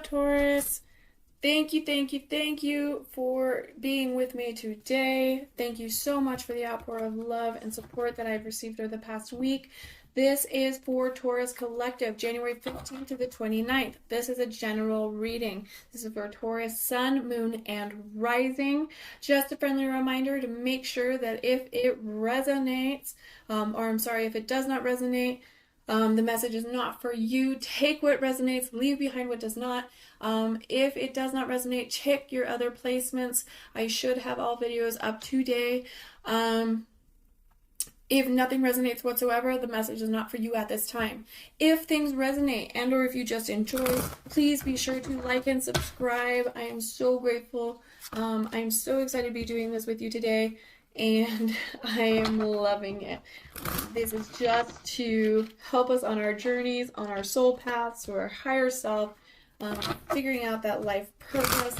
Taurus. Thank you for being with me today. Thank you so much for the outpour of love and support that I've received over the past week. This is for Taurus Collective, January 15th to the 29th. This is a general reading. This is for Taurus, Sun, Moon, and Rising. Just a friendly reminder to make sure that if it resonates, if it does not resonate, the message is not for you. Take what resonates, leave behind what does not. If it does not resonate, check your other placements. I should have all videos up today. If nothing resonates whatsoever, the message is not for you at this time. If things resonate and or if you just enjoy, please be sure to like and subscribe. I am so grateful. I'm so excited to be doing this with you today, and I am loving it. This is just to help us on our journeys, on our soul paths, to our higher self, figuring out that life purpose.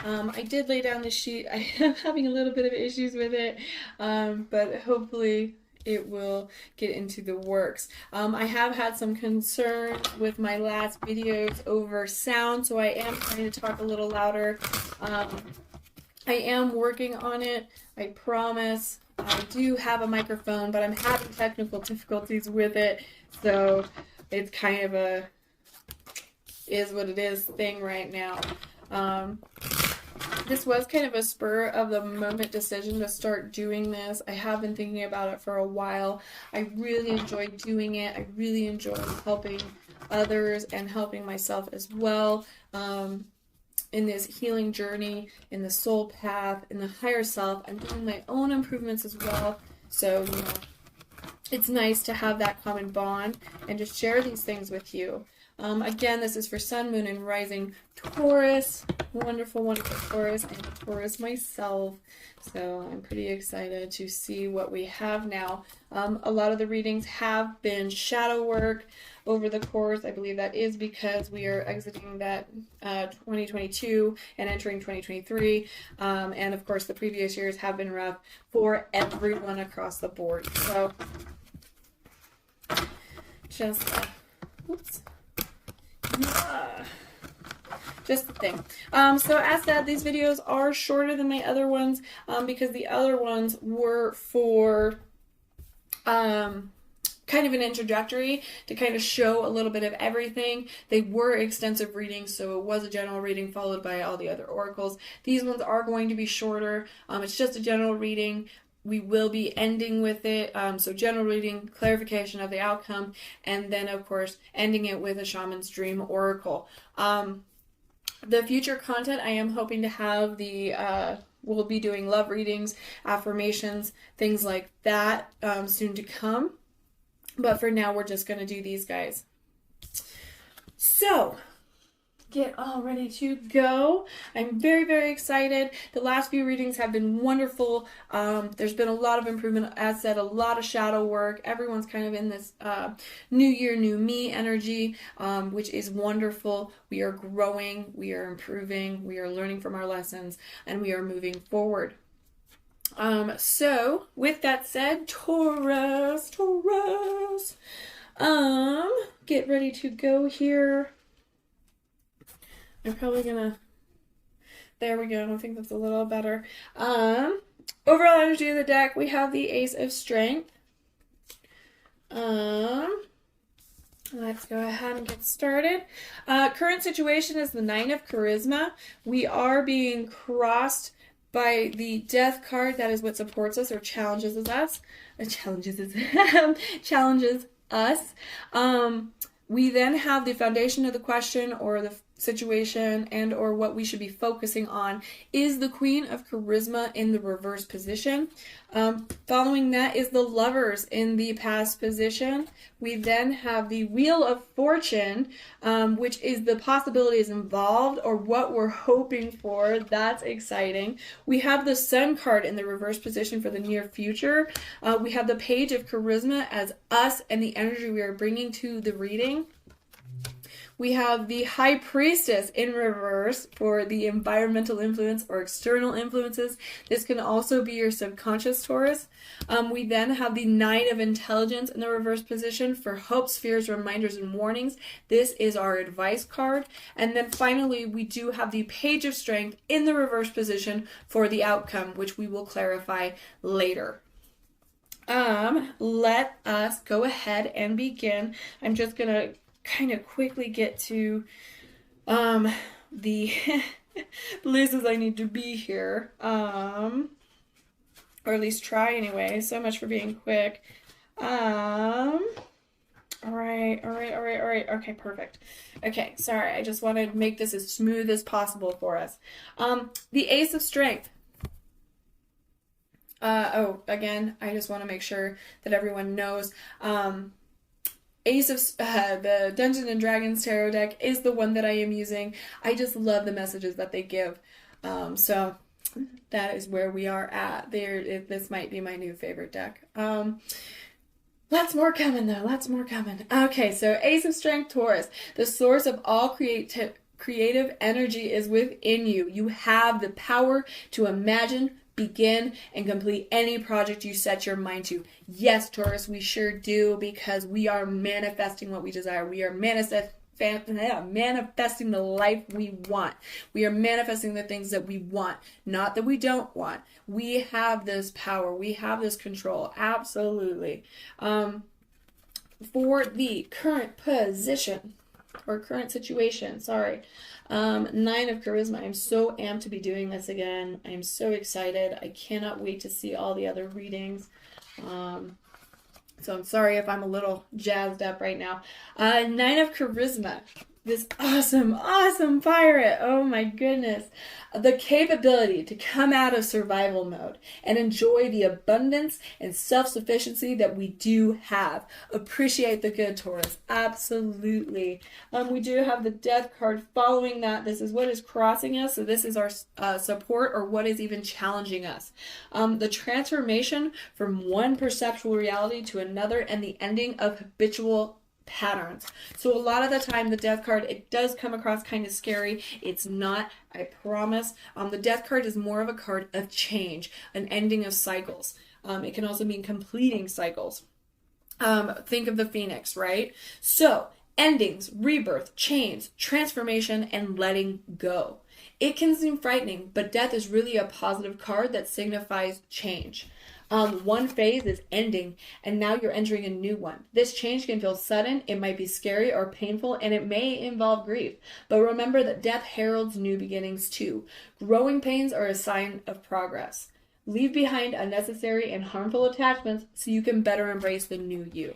I did lay down the sheet. I am having a little bit of issues with it, but hopefully it will get into the works. I have had some concern with my last videos over sound, so I am trying to talk a little louder. I am working on it, I promise. I do have a microphone, but I'm having technical difficulties with it, so it's kind of a is what it is thing right now. This was kind of a spur of the moment decision to start doing this. I have been thinking about it for a while. I really enjoy doing it. I really enjoy helping others and helping myself as well. In this healing journey, in the soul path, in the higher self. I'm doing my own improvements as well. So, it's nice to have that common bond and just share these things with you. Again, this is for Sun, Moon, and Rising Taurus. Wonderful, wonderful Taurus. I'm a Taurus myself, so I'm pretty excited to see what we have now. A lot of the readings have been shadow work over the course. I believe that is because we are exiting that 2022 and entering 2023. And of course, the previous years have been rough for everyone across the board. So, just, oops. Just the thing. So as said, these videos are shorter than my other ones because the other ones were for kind of an introductory to kind of show a little bit of everything. They were extensive readings, so it was a general reading followed by all the other oracles. These ones are going to be shorter. It's just a general reading. We will be ending with it, so general reading, clarification of the outcome, and then, of course, ending it with a shaman's dream oracle. The future content, I am hoping to have we'll be doing love readings, affirmations, things like that soon to come. But for now, we're just going to do these guys. So, get all ready to go. I'm very, very excited. The last few readings have been wonderful. There's been a lot of improvement. As said, a lot of shadow work. Everyone's kind of in this new year, new me energy, which is wonderful. We are growing, we are improving, we are learning from our lessons, and we are moving forward. So with that said, Taurus, get ready to go here. I'm probably gonna, there we go, I think that's a little better. Overall energy of the deck, we have the Ace of Strength. Let's go ahead and get started. Current situation is the Nine of Charisma. We are being crossed by the Death card. That is what supports us or challenges us. Challenges us. We then have the foundation of the question or the situation and or what we should be focusing on is the Queen of Charisma in the reverse position. Following that is the Lovers in the past position. We then have the Wheel of Fortune, which is the possibilities involved or what we're hoping for. That's exciting. We have the Sun card in the reverse position for the near future. We have the Page of Charisma as us and the energy we are bringing to the reading. We have the High Priestess in reverse for the environmental influence or external influences. This can also be your subconscious, Taurus. We then have the Nine of Intelligence in the reverse position for hopes, fears, reminders, and warnings. This is our advice card. And then finally, we do have the Page of Strength in the reverse position for the outcome, which we will clarify later. Let us go ahead and begin. I'm just going to kind of quickly get to the places I need to be here, or at least try anyway. So much for being quick. All right. Okay, perfect. Okay, sorry, I just wanted to make this as smooth as possible for us. The Ace of Strength. Again, I just want to make sure that everyone knows. Ace of the Dungeons and Dragons tarot deck is the one that I am using. I just love the messages that they give. So that is where we are at. This might be my new favorite deck. Lots more coming though. Lots more coming. Okay, so Ace of Strength, Taurus. The source of all creative energy is within you. You have the power to imagine, begin, and complete any project you set your mind to. Yes, Taurus, we sure do, because we are manifesting what we desire. We are manifesting the life we want. We are manifesting the things that we want, not that we don't want. We have this power. We have this control. Absolutely. For the current position, or current situation, sorry. 9 of Charisma. I'm so amped to be doing this again. I'm so excited. I cannot wait to see all the other readings. So I'm sorry if I'm a little jazzed up right now. 9 of Charisma. This awesome pirate. Oh my goodness. The capability to come out of survival mode and enjoy the abundance and self-sufficiency that we do have. Appreciate the good, Taurus. Absolutely. We do have the Death card following that. This is what is crossing us. So this is our support, or what is even challenging us. The transformation from one perceptual reality to another, and the ending of habitual patterns. So a lot of the time, the Death card, it does come across kind of scary. It's not, I promise. The Death card is more of a card of change, an ending of cycles. It can also mean completing cycles. Think of the Phoenix, right? So endings, rebirth, change, transformation, and letting go. It can seem frightening, but Death is really a positive card that signifies change. One phase is ending, and now you're entering a new one. This change can feel sudden, it might be scary or painful, and it may involve grief. But remember that Death heralds new beginnings too. Growing pains are a sign of progress. Leave behind unnecessary and harmful attachments so you can better embrace the new you.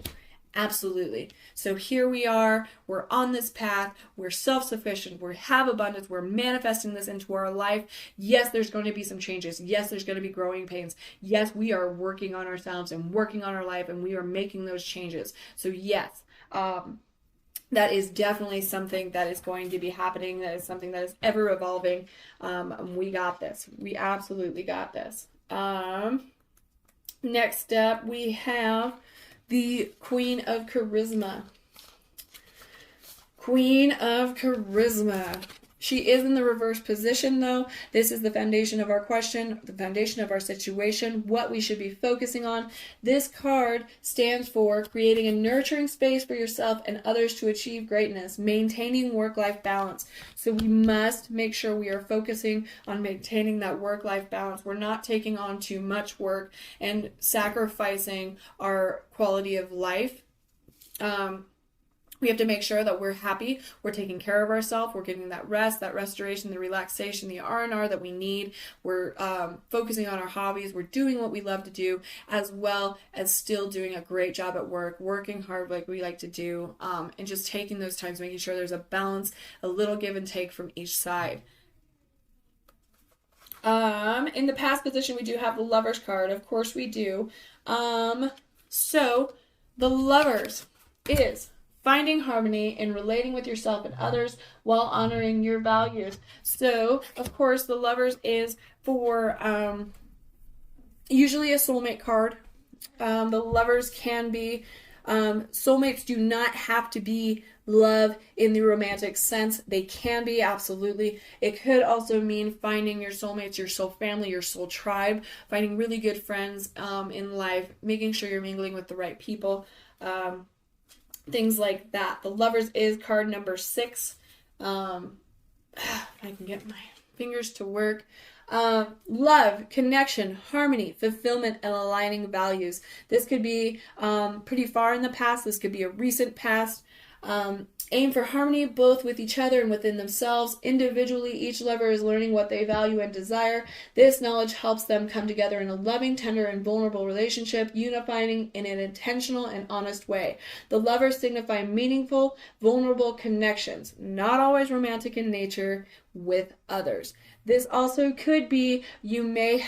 Absolutely. So here we are, we're on this path, we're self-sufficient, we have abundance, we're manifesting this into our life. Yes, there's going to be some changes. Yes, there's going to be growing pains. Yes, we are working on ourselves and working on our life, and we are making those changes. So yes, that is definitely something that is going to be happening. That is something that is ever evolving. We got this. We absolutely got this. Next up, we have the Queen of Charisma. Queen of Charisma. She is in the reverse position though. This is the foundation of our question, the foundation of our situation, what we should be focusing on. This card stands for creating a nurturing space for yourself and others to achieve greatness, maintaining work-life balance. So we must make sure we are focusing on maintaining that work-life balance. We're not taking on too much work and sacrificing our quality of life. We have to make sure that we're happy, we're taking care of ourselves, we're getting that rest, that restoration, the relaxation, the R&R that we need. We're focusing on our hobbies, we're doing what we love to do, as well as still doing a great job at work, working hard like we like to do, and just taking those times, making sure there's a balance, a little give and take from each side. In the past position, we do have the Lovers card. Of course we do. So the Lovers is finding harmony in relating with yourself and others while honoring your values. So, of course, the Lovers is for usually a soulmate card. The Lovers can be, soulmates do not have to be love in the romantic sense. They can be, absolutely. It could also mean finding your soulmates, your soul family, your soul tribe, finding really good friends in life, making sure you're mingling with the right people, things like that. The Lovers is card number 6. I can get my fingers to work. Love, connection, harmony, fulfillment, and aligning values. This could be pretty far in the past. This could be a recent past. Aim for harmony both with each other and within themselves. Individually, each lover is learning what they value and desire. This knowledge helps them come together in a loving, tender, and vulnerable relationship, unifying in an intentional and honest way. The lovers signify meaningful, vulnerable connections, not always romantic in nature, with others. This also could be you may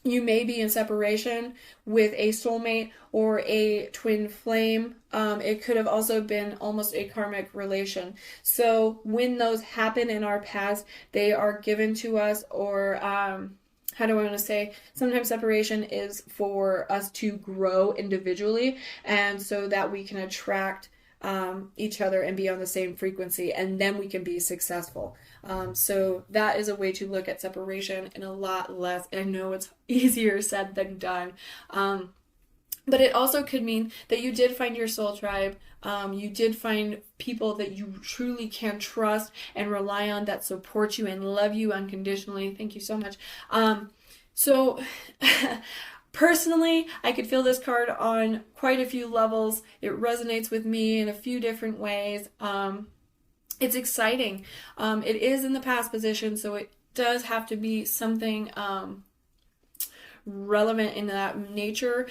be in separation with a soulmate or a twin flame. It could have also been almost a karmic relation. So when those happen in our past, they are given to us, or how do I want to say? Sometimes separation is for us to grow individually, and so that we can attract each other and be on the same frequency, and then we can be successful. So that is a way to look at separation, and a lot less. I know it's easier said than done. But it also could mean that you did find your soul tribe. You did find people that you truly can trust and rely on, that support you and love you unconditionally. Thank you so much. So personally, I could feel this card on quite a few levels. It resonates with me in a few different ways. It's exciting. It is in the past position, so it does have to be something relevant in that nature.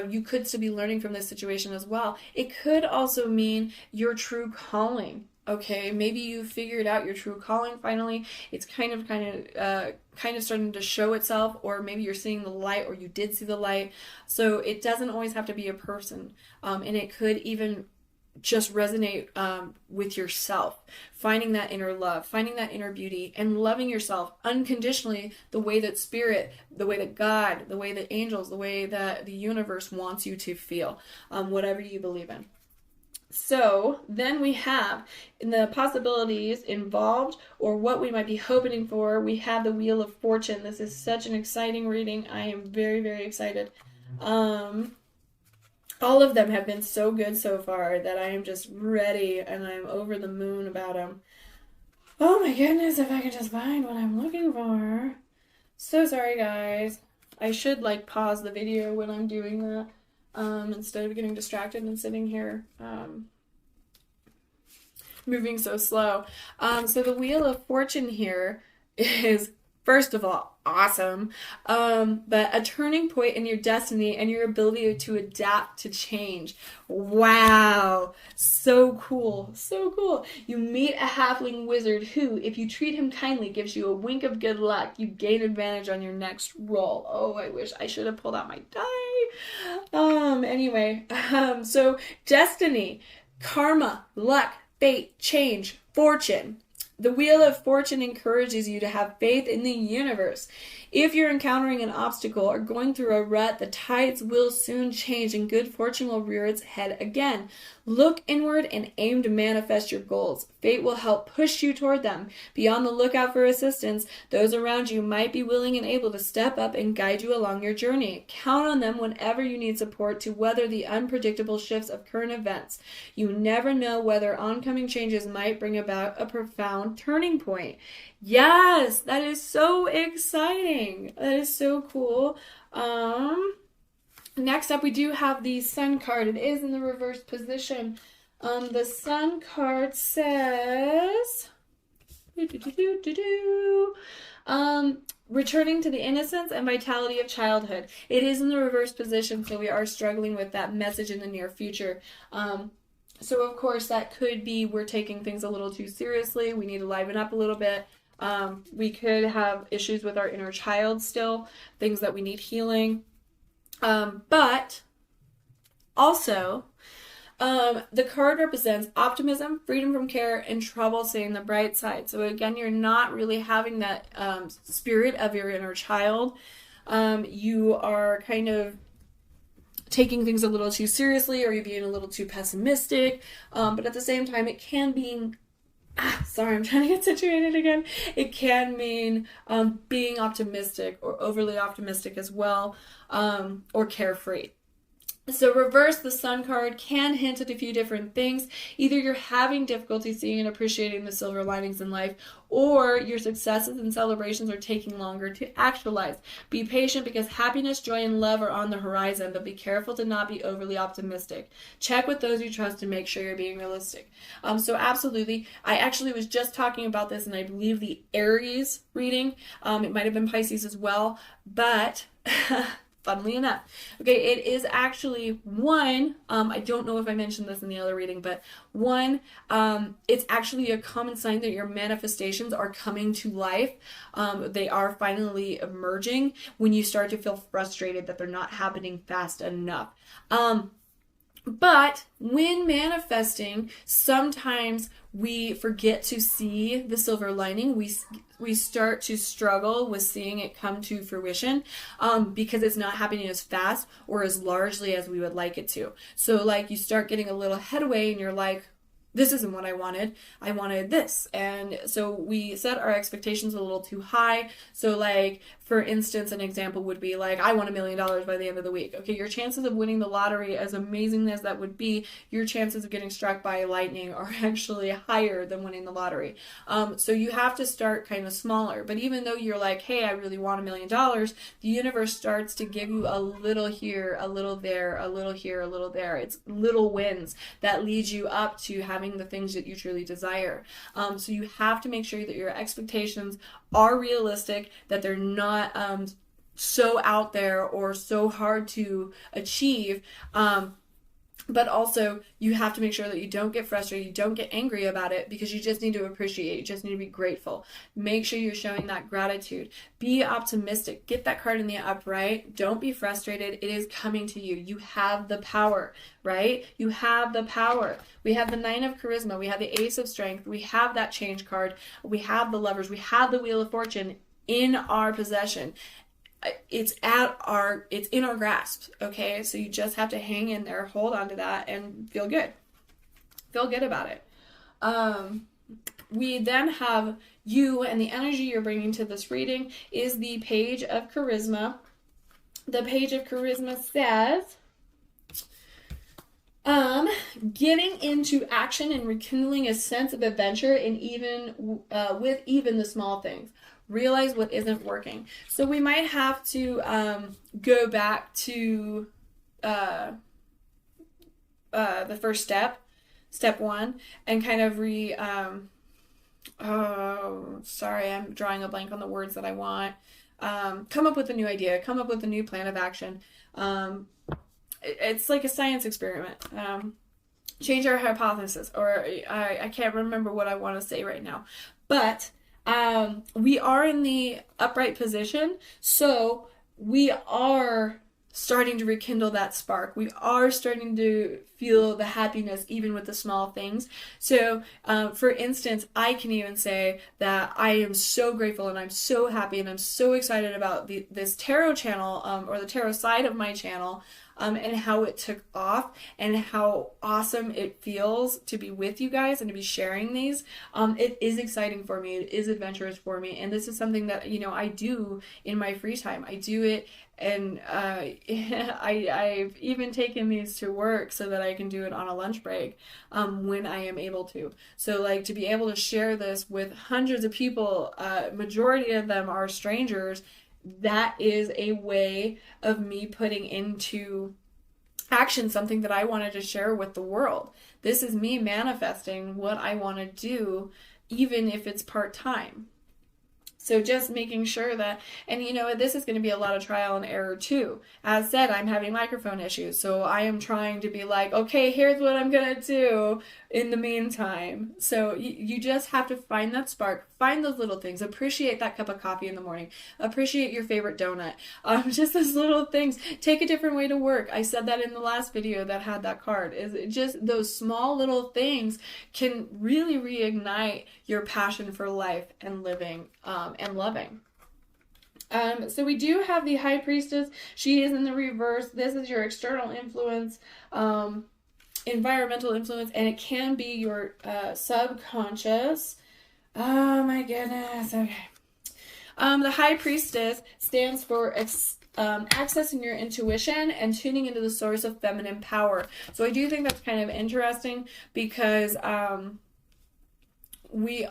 You could still be learning from this situation as well. It could also mean your true calling. Okay, maybe you figured out your true calling finally. It's kind of starting to show itself, or maybe you're seeing the light, or you did see the light. So it doesn't always have to be a person, and it could even just resonate with yourself, finding that inner love, finding that inner beauty, and loving yourself unconditionally, the way that spirit, the way that God, the way that angels, the way that the universe wants you to feel, whatever you believe in. So then we have, in the possibilities involved, or what we might be hoping for, we have the Wheel of Fortune. This is such an exciting reading. I am very, very excited. All of them have been so good so far that I am just ready, and I'm over the moon about them. Oh my goodness, if I could just find what I'm looking for. So sorry, guys. I should pause the video when I'm doing that, instead of getting distracted and sitting here moving so slow. So the Wheel of Fortune here is, first of all, awesome, but a turning point in your destiny and your ability to adapt to change. Wow, so cool, so cool. You meet a halfling wizard who, if you treat him kindly, gives you a wink of good luck. You gain advantage on your next roll. Oh, I wish I should have pulled out my die. Anyway, so destiny, karma, luck, fate, change, fortune. The Wheel of Fortune encourages you to have faith in the universe. If you're encountering an obstacle or going through a rut, the tides will soon change and good fortune will rear its head again. Look inward and aim to manifest your goals. Fate will help push you toward them. Be on the lookout for assistance. Those around you might be willing and able to step up and guide you along your journey. Count on them whenever you need support to weather the unpredictable shifts of current events. You never know whether oncoming changes might bring about a profound turning point. Yes, that is so exciting. That is so cool. Next up, we do have the Sun card. It is in the reverse position. The Sun card says, returning to the innocence and vitality of childhood. It is in the reverse position, so we are struggling with that message in the near future. So of course that could be we're taking things a little too seriously. We need to liven up a little bit. We could have issues with our inner child still, things that we need healing. But also, the card represents optimism, freedom from care, and trouble seeing the bright side. So again, you're not really having that spirit of your inner child. You are kind of taking things a little too seriously, or you're being a little too pessimistic. But at the same time, it can mean, sorry, I'm trying to get situated again. It can mean being optimistic or overly optimistic as well, or carefree. So reverse the Sun card can hint at a few different things. Either you're having difficulty seeing and appreciating the silver linings in life, or your successes and celebrations are taking longer to actualize. Be patient because happiness, joy, and love are on the horizon, but be careful to not be overly optimistic. Check with those you trust and make sure you're being realistic. So absolutely, I actually was just talking about this, and I believe the Aries reading. It might have been Pisces as well, but funnily enough. Okay, it is actually one, I don't know if I mentioned this in the other reading, but one, it's actually a common sign that your manifestations are coming to life. They are finally emerging when you start to feel frustrated that they're not happening fast enough. But when manifesting, sometimes we forget to see the silver lining. We start to struggle with seeing it come to fruition because it's not happening as fast or as largely as we would like it to. So like you start getting a little headway and you're like, this isn't what I wanted. I wanted this. And so we set our expectations a little too high. So like, for instance, an example would be like, I want $1 million by the end of the week. Okay, your chances of winning the lottery, as amazing as that would be, your chances of getting struck by lightning are actually higher than winning the lottery. So you have to start kind of smaller. But even though you're like, hey, I really want $1 million, the universe starts to give you a little here, a little there, a little here, a little there. It's little wins that lead you up to having the things that you truly desire. So you have to make sure that your expectations are realistic, that they're not so out there or so hard to achieve. But also you have to make sure that you don't get frustrated, you don't get angry about it, because you just need to appreciate, you just need to be grateful. Make sure you're showing that gratitude. Be optimistic. Get that card in the upright. Don't be frustrated. It is coming to you. You have the power, right? You have the power. We have the Nine of Charisma. We have the Ace of Strength. We have that Change card. We have the Lovers. We have the Wheel of Fortune in our possession. It's in our grasp, okay? So you just have to hang in there, hold on to that, and feel good. Feel good about it. We then have you, and the energy you're bringing to this reading is the Page of Charisma. The Page of Charisma says, getting into action and rekindling a sense of adventure, and even with even the small things. Realize what isn't working. So we might have to go back to the first step one, and kind of sorry, I'm drawing a blank on the words that I want. Come up with a new idea, come up with a new plan of action. It's like a science experiment. Change our hypothesis, or I can't remember what I want to say right now. But we are in the upright position, so we are starting to rekindle that spark. We are starting to feel the happiness even with the small things. So, for instance, I can even say that I am so grateful and I'm so happy and I'm so excited about this tarot channel, or the tarot side of my channel, and how it took off and how awesome it feels to be with you guys and to be sharing these. It is exciting for me. It is adventurous for me. And this is something that, I do in my free time. I do it, and I've even taken these to work so that I can do it on a lunch break when I am able to. So like, to be able to share this with hundreds of people, majority of them are strangers, that is a way of me putting into action something that I wanted to share with the world. This is me manifesting what I want to do, even if it's part-time. So just making sure that, and this is going to be a lot of trial and error too. As said, I'm having microphone issues, so I am trying to be like, okay, here's what I'm going to do in the meantime. So you just have to find that spark, find those little things, appreciate that cup of coffee in the morning, appreciate your favorite donut, just those little things. Take a different way to work. I said that in the last video that had that card. Is just those small little things can really reignite your passion for life and living and loving. So we do have the High Priestess. She is in the reverse. This is your external influence, environmental influence, and it can be your subconscious. Oh my goodness. Okay. The High Priestess stands for accessing your intuition and tuning into the source of feminine power. So I do think that's kind of interesting because we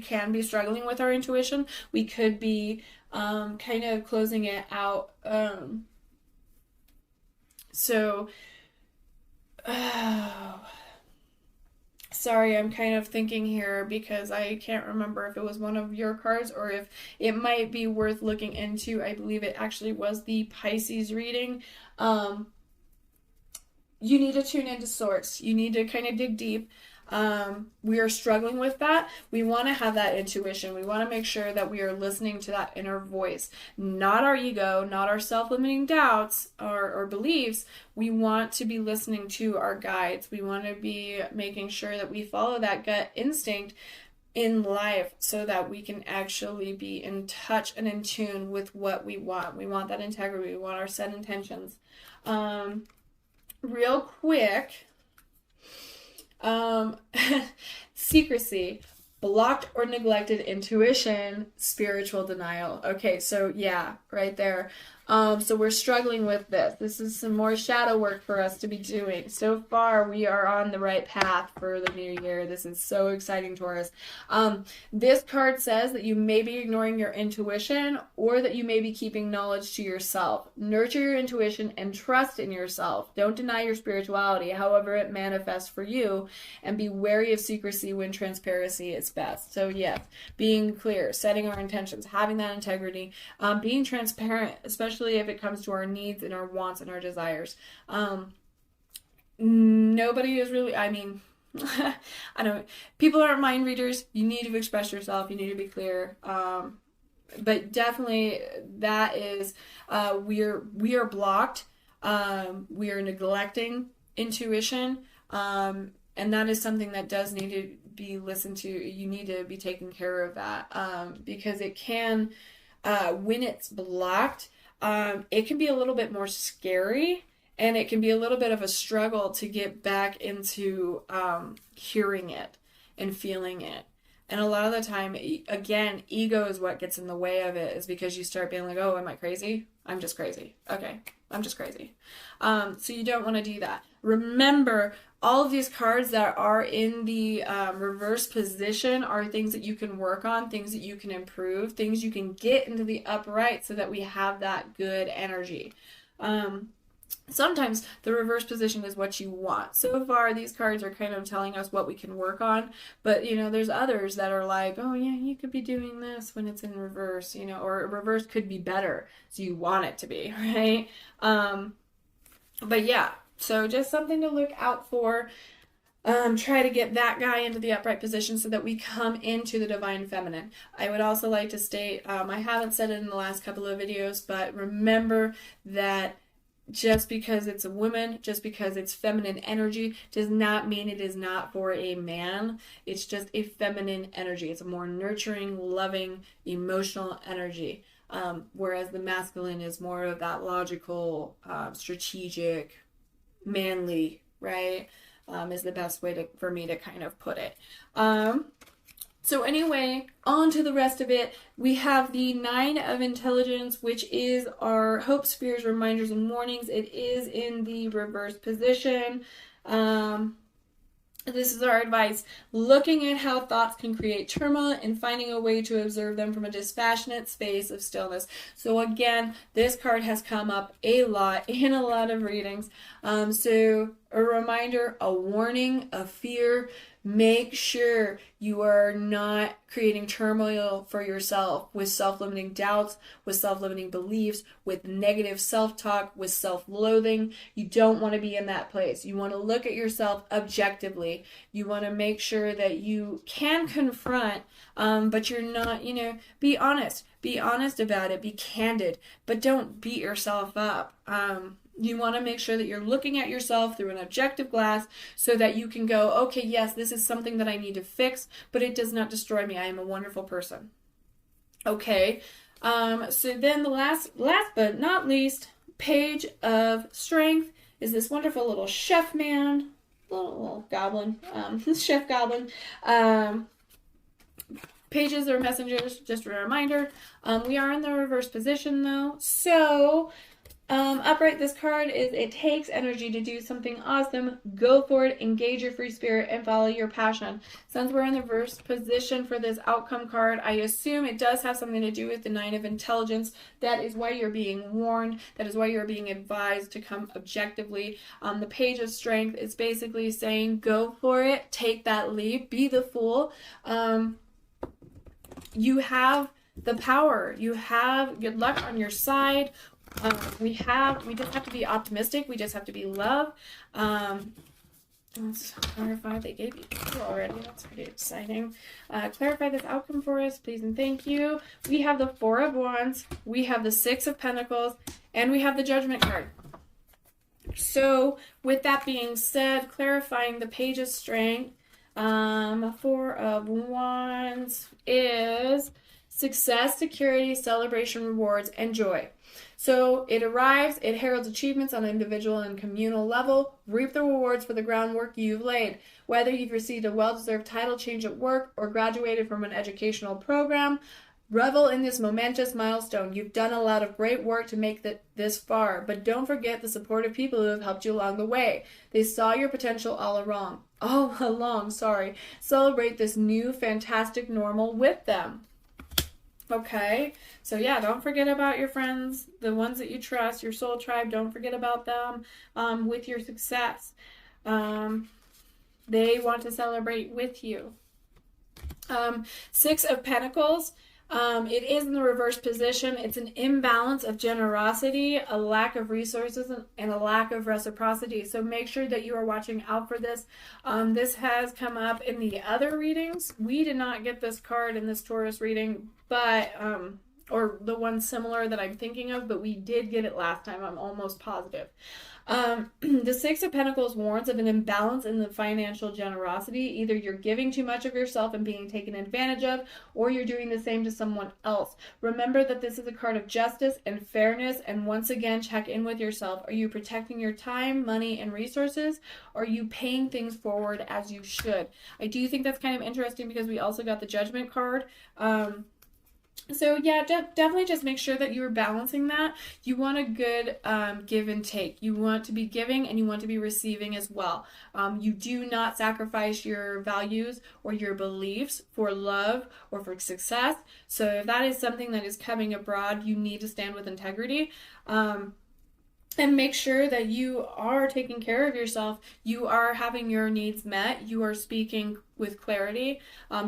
can be struggling with our intuition. We could be kind of closing it out. Sorry, I'm kind of thinking here because I can't remember if it was one of your cards or if it might be worth looking into. I believe it actually was the Pisces reading. You need to tune into source. You need to kind of dig deep. We are struggling with that. We want to have that intuition. We want to make sure that we are listening to that inner voice, not our ego, not our self-limiting doubts or beliefs. We want to be listening to our guides. We want to be making sure that we follow that gut instinct in life so that we can actually be in touch and in tune with what we want. We want that integrity. We want our set intentions. Real quick, secrecy, blocked or neglected intuition, spiritual denial. Okay, so yeah, right there. So we're struggling with this. This is some more shadow work for us to be doing. So far, we are on the right path for the new year. This is so exciting, Taurus. This card says that you may be ignoring your intuition or that you may be keeping knowledge to yourself. Nurture your intuition and trust in yourself. Don't deny your spirituality, however it manifests for you, and be wary of secrecy when transparency is best. So yes, being clear, setting our intentions, having that integrity, being transparent, especially if it comes to our needs and our wants and our desires. Nobody is really, I mean, I don't, people aren't mind readers. You need to express yourself. You need to be clear. But definitely that is, we are blocked. We are neglecting intuition. And that is something that does need to be listened to. You need to be taking care of that, because it can, when it's blocked, it can be a little bit more scary, and it can be a little bit of a struggle to get back into hearing it and feeling it. And a lot of the time, again, ego is what gets in the way of it, is because you start being like, oh, am I crazy? I'm just crazy. Okay, I'm just crazy. So you don't want to do that. Remember, all of these cards that are in the reverse position are things that you can work on, things that you can improve, things you can get into the upright so that we have that good energy. Sometimes the reverse position is what you want. So far, these cards are kind of telling us what we can work on, but you know, there's others that are like, oh yeah, you could be doing this when it's in reverse, you know, or reverse could be better, so you want it to be, right? But yeah, so just something to look out for. Try to get that guy into the upright position so that we come into the divine feminine. I would also like to state, I haven't said it in the last couple of videos, but remember that just because it's a woman, just because it's feminine energy, does not mean it is not for a man. It's just a feminine energy. It's a more nurturing, loving, emotional energy. Whereas the masculine is more of that logical, strategic, manly, right? Is the best way for me to kind of put it. So anyway, on to the rest of it. We have the 9 of Intelligence, which is our hopes, fears, reminders, and warnings. It is in the reverse position. This is our advice. Looking at how thoughts can create turmoil and finding a way to observe them from a dispassionate space of stillness. So again, this card has come up a lot in a lot of readings. So a reminder, a warning, a fear. Make sure you are not creating turmoil for yourself with self-limiting doubts, with self-limiting beliefs, with negative self-talk, with self-loathing. You don't want to be in that place. You want to look at yourself objectively. You want to make sure that you can confront, but you're not, be honest. Be honest about it. Be candid, but don't beat yourself up. You want to make sure that you're looking at yourself through an objective glass so that you can go, okay, yes, this is something that I need to fix, but it does not destroy me. I am a wonderful person. Okay. So then the last but not least, Page of Strength is this wonderful little chef man, little goblin, chef goblin. Pages or messengers, just a reminder. We are in the reverse position though. So upright, this card is it takes energy to do something awesome. Go for it, engage your free spirit, and follow your passion. Since we're in the reverse position for this outcome card, I assume it does have something to do with the Nine of Intelligence. That is why you're being warned. That is why you're being advised to come objectively. The Page of Strength is basically saying, go for it, take that leap, be the fool. You have the power. You have good luck on your side. We just have to be optimistic. We just have to be love. Let's clarify. They gave you two already. That's pretty exciting. Clarify this outcome for us, please and thank you. We have the Four of Wands. We have the Six of Pentacles. And we have the Judgment card. So with that being said, clarifying the Page of Strength, Four of Wands is success, security, celebration, rewards, and joy. So it arrives, it heralds achievements on an individual and communal level. Reap the rewards for the groundwork you've laid. Whether you've received a well-deserved title change at work or graduated from an educational program, revel in this momentous milestone. You've done a lot of great work to make this far, but don't forget the supportive people who have helped you along the way. They saw your potential all along. Celebrate this new fantastic normal with them. Okay, so yeah, don't forget about your friends, the ones that you trust, your soul tribe. Don't forget about them with your success. They want to celebrate with you. Six of Pentacles. It is in the reverse position. It's an imbalance of generosity, a lack of resources, and a lack of reciprocity. So make sure that you are watching out for this. This has come up in the other readings. We did not get this card in this Taurus reading, but or the one similar that I'm thinking of, but we did get it last time. I'm almost positive. The Six of Pentacles warns of an imbalance in the financial generosity. Either you're giving too much of yourself and being taken advantage of, or you're doing the same to someone else. Remember that this is a card of justice and fairness, and once again, check in with yourself. Are you protecting your time, money, and resources? Or are you paying things forward as you should? I do think that's kind of interesting because we also got the Judgment card. So yeah, definitely just make sure that you're balancing that. You want a good give and take. You want to be giving and you want to be receiving as well. You do not sacrifice your values or your beliefs for love or for success. So if that is something that is coming abroad, you need to stand with integrity. And make sure that you are taking care of yourself. You are having your needs met. You are speaking with clarity.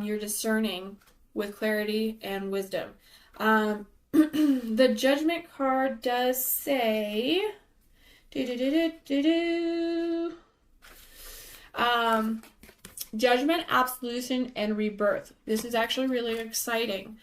You're discerning with clarity and wisdom. The Judgment card does say Judgment, absolution, and rebirth. This is actually really exciting.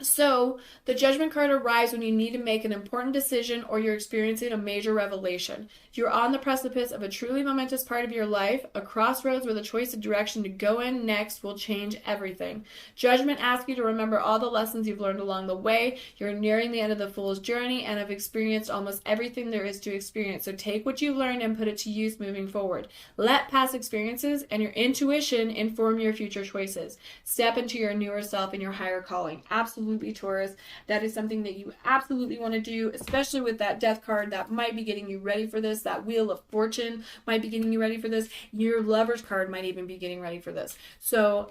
So the Judgment card arrives when you need to make an important decision or you're experiencing a major revelation. You're on the precipice of a truly momentous part of your life, a crossroads where the choice of direction to go in next will change everything. Judgment asks you to remember all the lessons you've learned along the way. You're nearing the end of the fool's journey and have experienced almost everything there is to experience. So take what you've learned and put it to use moving forward. Let past experiences and your intuition inform your future choices. Step into your newer self and your higher calling. Absolutely, Taurus. That is something that you absolutely want to do, especially with that Death card. That might be getting you ready for this. That Wheel of Fortune might be getting you ready for this. Your Lover's card might even be getting ready for this. So,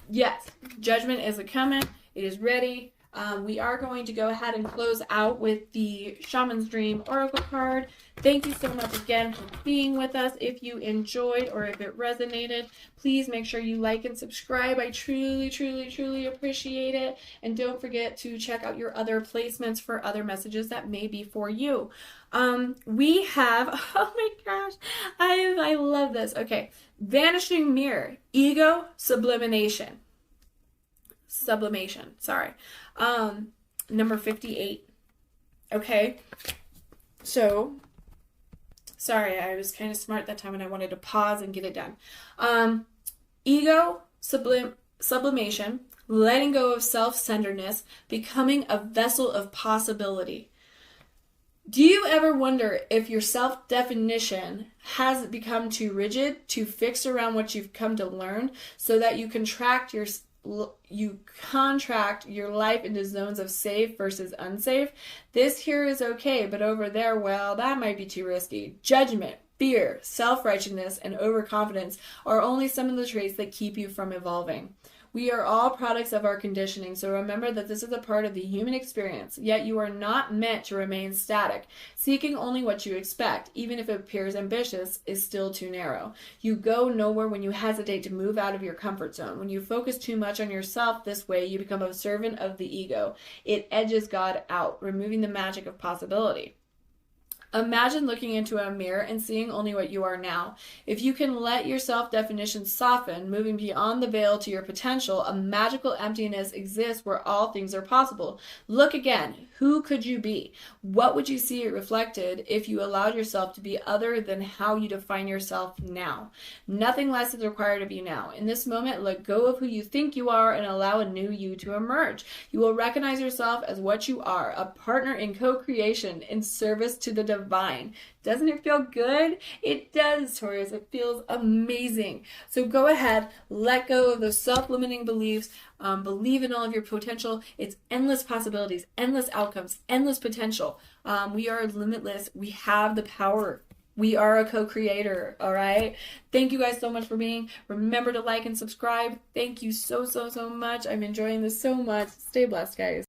yes, Judgment is coming. It is ready. We are going to go ahead and close out with the Shaman's Dream Oracle card. Thank you so much again for being with us. If you enjoyed or if it resonated, please make sure you like and subscribe. I truly, truly, truly appreciate it. And don't forget to check out your other placements for other messages that may be for you. We have, oh my gosh, I love this. Okay, Vanishing Mirror, Ego, Sublimation, sorry. Number 58. Okay, so sorry, I was kind of smart that time and I wanted to pause and get it done. Ego, sublimation, letting go of self-centeredness, becoming a vessel of possibility. Do you ever wonder if your self-definition has become too rigid, too fixed around what you've come to learn, so that you contract your life into zones of safe versus unsafe? This here is okay, but over there, well, that might be too risky. Judgment, fear, self-righteousness, and overconfidence are only some of the traits that keep you from evolving. We are all products of our conditioning, so remember that this is a part of the human experience, yet you are not meant to remain static. Seeking only what you expect, even if it appears ambitious, is still too narrow. You go nowhere when you hesitate to move out of your comfort zone. When you focus too much on yourself this way, you become a servant of the ego. It edges God out, removing the magic of possibility. Imagine looking into a mirror and seeing only what you are now. If you can let your self-definition soften, moving beyond the veil to your potential, a magical emptiness exists where all things are possible. Look again. Who could you be? What would you see reflected if you allowed yourself to be other than how you define yourself now? Nothing less is required of you now. In this moment, let go of who you think you are and allow a new you to emerge. You will recognize yourself as what you are, a partner in co-creation, in service to the divine. Doesn't it feel good? It does, Taurus. It feels amazing. So go ahead, let go of those self-limiting beliefs. Believe in all of your potential. It's endless possibilities, endless outcomes, endless potential. We are limitless. We have the power. We are a co-creator, all right? Thank you guys so much for being. Remember to like and subscribe. Thank you so much. I'm enjoying this so much. Stay blessed, guys.